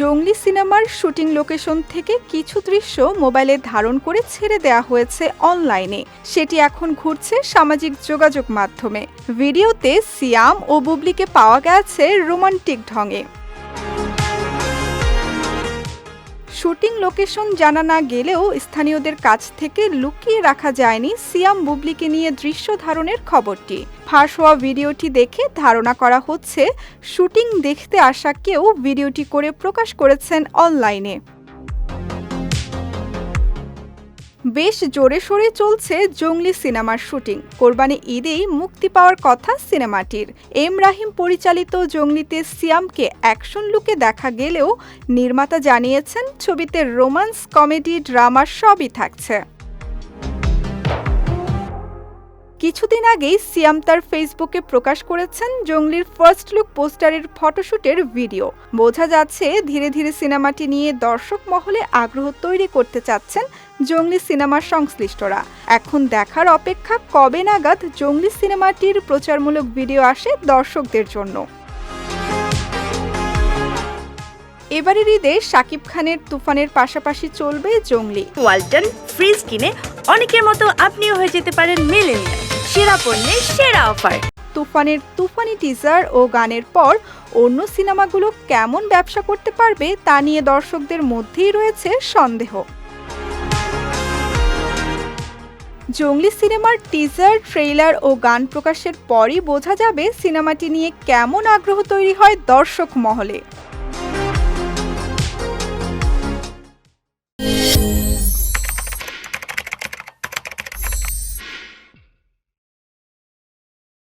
জঙ্গলি সিনেমার shooting location থেকে কিছু দৃশ্য মোবাইলে ধারণ করে ছেড়ে দেওয়া হয়েছে অনলাইনে। সেটি এখন ঘুরছে সামাজিক যোগাযোগ মাধ্যমে। ভিডিওতে সিয়াম ও বুবলিকে পাওয়া গেছে রোমান্টিক ঢঙে। শুটিং লোকেশন জানা না গেলেও স্থানীয়দের কাছ থেকে লুকিয়ে রাখা যায়নি সিয়াম বুবলিকে নিয়ে দৃশ্য ধারণের খবরটি। ফাঁস হওয়া ভিডিওটি দেখে ধারণা করা হচ্ছে শুটিং দেখতে আসা কেউ ভিডিওটি করে প্রকাশ করেছেন অনলাইনে। বেশ জোরে সোরে চলছে জঙ্গলি সিনেমার শুটিং। কোরবানি ঈদেই মুক্তি পাওয়ার কথা সিনেমাটির। এম রাহিম পরিচালিত জঙ্গলিতে সিয়ামকে অ্যাকশন লুকে দেখা গেলেও নির্মাতা জানিয়েছেন ছবিতে রোমান্স, কমেডি, ড্রামা সবই থাকছে। কিছুদিন আগেই সিয়াম তার ফেসবুকে প্রকাশ করেছেন জঙ্গলির ফার্স্ট লুক পোস্টারের ফটোশুটের ভিডিও। বোঝা যাচ্ছে ধীরে ধীরে সিনেমাটি নিয়ে দর্শক মহলে আগ্রহ তৈরি করতে চাচ্ছেন জঙ্গলি সিনেমার সংশ্লিষ্টরা। এখন দেখার অপেক্ষা কবে নাগাদ জঙ্গলি সিনেমাটির প্রচারমূলক ভিডিও আসে দর্শকদের জন্য। এবারের ঈদে শাকিব খানের তুফানের পাশাপাশি চলবে জঙ্গলি। ওয়ালটন ফ্রিজ কিনে অনেকের মতো আপনিও হয়ে যেতে পারেন মিলেনিয়াল। সেরা পণ্যের সেরা অফার। তুফানের তুফানি টিজার ও গানের পর অন্য সিনেমাগুলো কেমন ব্যবসা করতে পারবে তা নিয়ে দর্শকদের মধ্যেই রয়েছে সন্দেহ। জঙ্গলি সিনেমার টিজার, ট্রেইলার ও গান প্রকাশের পরই বোঝা যাবে সিনেমাটি নিয়ে কেমন আগ্রহ তৈরি হয় দর্শক মহলে।